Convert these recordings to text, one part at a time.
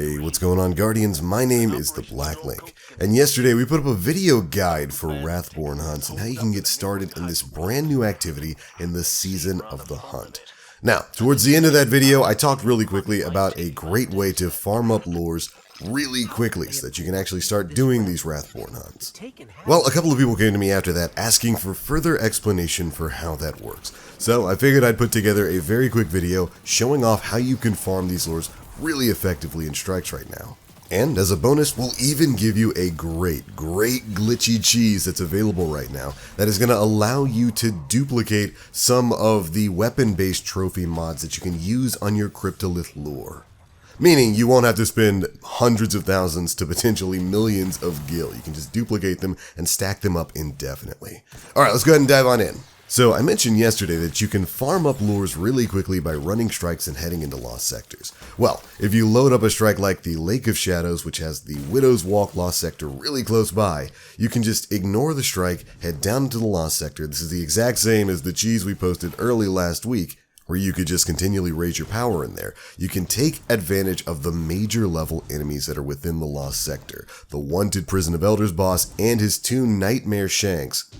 Hey, what's going on, Guardians? My name is the Black Link, and yesterday we put up a video guide for Wrathborn hunts and how you can get started in this brand new activity in the season of the hunt. Now, towards the end of that video, I talked really quickly about a great way to farm up lures really quickly so that you can actually start doing these Wrathborn hunts. Well, a couple of people came to me after that asking for further explanation for how that works. So I figured I'd put together a very quick video showing off how you can farm these lures really effectively in strikes right now. And as a bonus, we'll even give you a great glitchy cheese that's available right now that is going to allow you to duplicate some of the weapon-based trophy mods that you can use on your Cryptolith lure. Meaning you won't have to spend hundreds of thousands to potentially millions of gil. You can just duplicate them and stack them up indefinitely. Alright, let's go ahead and dive on in. So I mentioned yesterday that you can farm up lures really quickly by running strikes and heading into lost sectors. Well, if you load up a strike like the Lake of Shadows, which has the Widow's Walk lost sector really close by, you can just ignore the strike, head down into the lost sector. This is the exact same as the cheese we posted early last week, where you could just continually raise your power in there. You can take advantage of the major level enemies that are within the lost sector. The wanted Prison of Elders boss and his two Nightmare Shanks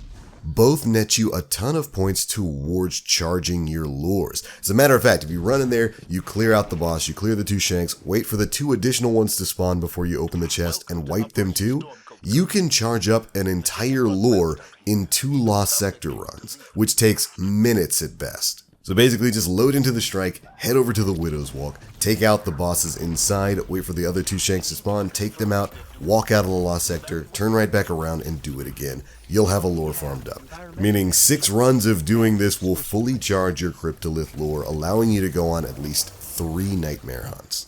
both net you a ton of points towards charging your lures. As a matter of fact, if you run in there, you clear out the boss, you clear the two Shanks, wait for the two additional ones to spawn before you open the chest and wipe them too, you can charge up an entire lure in 2 lost sector runs, which takes minutes at best. So basically just load into the strike, head over to the Widow's Walk, take out the bosses inside, wait for the other 2 Shanks to spawn, take them out, walk out of the lost sector, turn right back around and do it again. You'll have a lure farmed up. Meaning 6 runs of doing this will fully charge your Cryptolith lure, allowing you to go on at least 3 nightmare hunts.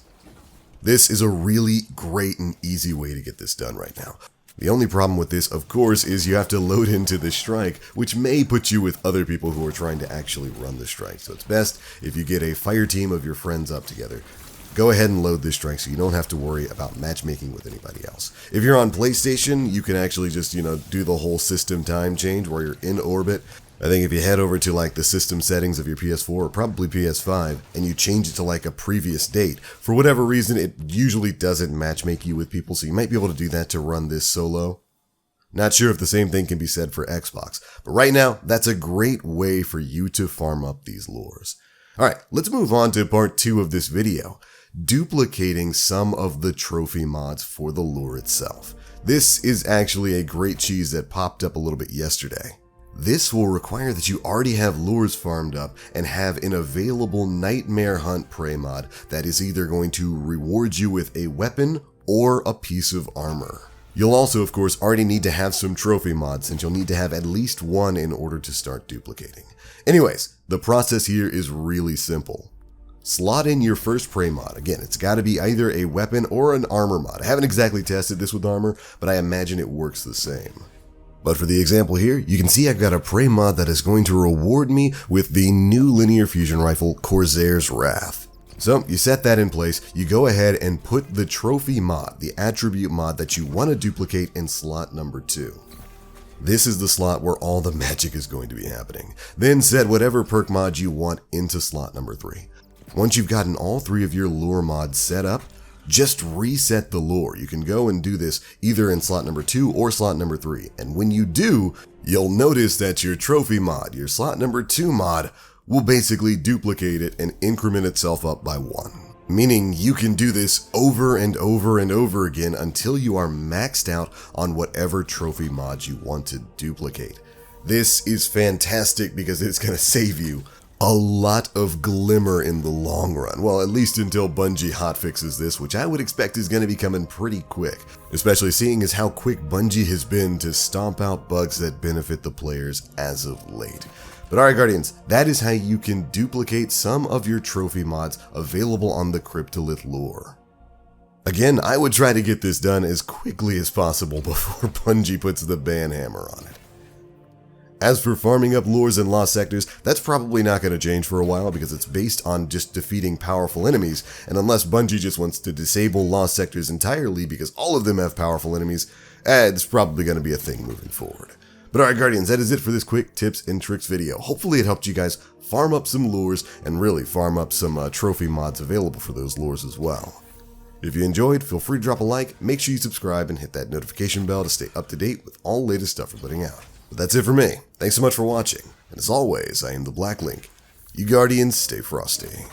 This is a really great and easy way to get this done right now. The only problem with this, of course, is you have to load into the strike, which may put you with other people who are trying to actually run the strike. So it's best if you get a fire team of your friends up together. Go ahead and load this strike so you don't have to worry about matchmaking with anybody else. If you're on PlayStation, you can actually just, do the whole system time change where you're in orbit. I think if you head over to like the system settings of your PS4 or probably PS5 and you change it to like a previous date, for whatever reason it usually doesn't matchmake you with people, so you might be able to do that to run this solo. Not sure if the same thing can be said for Xbox, but right now that's a great way for you to farm up these lures. Alright, let's move on to part 2 of this video, duplicating some of the trophy mods for the lure itself. This is actually a great cheese that popped up a little bit yesterday. This will require that you already have lures farmed up and have an available Nightmare Hunt prey mod that is either going to reward you with a weapon or a piece of armor. You'll also, of course, already need to have some trophy mods, since you'll need to have at least one in order to start duplicating. Anyways, the process here is really simple. Slot in your first prey mod. Again, it's got to be either a weapon or an armor mod. I haven't exactly tested this with armor, but I imagine it works the same. But for the example here, you can see I've got a prey mod that is going to reward me with the new linear fusion rifle, Corsair's Wrath. So you set that in place, you go ahead and put the trophy mod, the attribute mod that you want to duplicate in slot number 2. This is the slot where all the magic is going to be happening. Then set whatever perk mod you want into slot number 3. Once you've gotten all 3 of your lure mods set up, just reset the lure. You can go and do this either in slot number 2 or slot number 3. And when you do, you'll notice that your trophy mod, your slot number 2 mod, will basically duplicate it and increment itself up by 1. Meaning you can do this over and over and over again until you are maxed out on whatever trophy mod you want to duplicate. This is fantastic because it's going to save you a lot of glimmer in the long run. Well, at least until Bungie hotfixes this, which I would expect is going to be coming pretty quick, especially seeing as how quick Bungie has been to stomp out bugs that benefit the players as of late. But alright, Guardians, that is how you can duplicate some of your trophy mods available on the Cryptolith lure. Again, I would try to get this done as quickly as possible before Bungie puts the ban hammer on it. As for farming up lures in lost sectors, that's probably not going to change for a while because it's based on just defeating powerful enemies, and unless Bungie just wants to disable lost sectors entirely because all of them have powerful enemies, it's probably going to be a thing moving forward. But alright, Guardians, that is it for this quick tips and tricks video. Hopefully it helped you guys farm up some lures and really farm up some trophy mods available for those lures as well. If you enjoyed, feel free to drop a like, make sure you subscribe, and hit that notification bell to stay up to date with all latest stuff we're putting out. But that's it for me. Thanks so much for watching, and as always, I am the Black Link. You Guardians, stay frosty.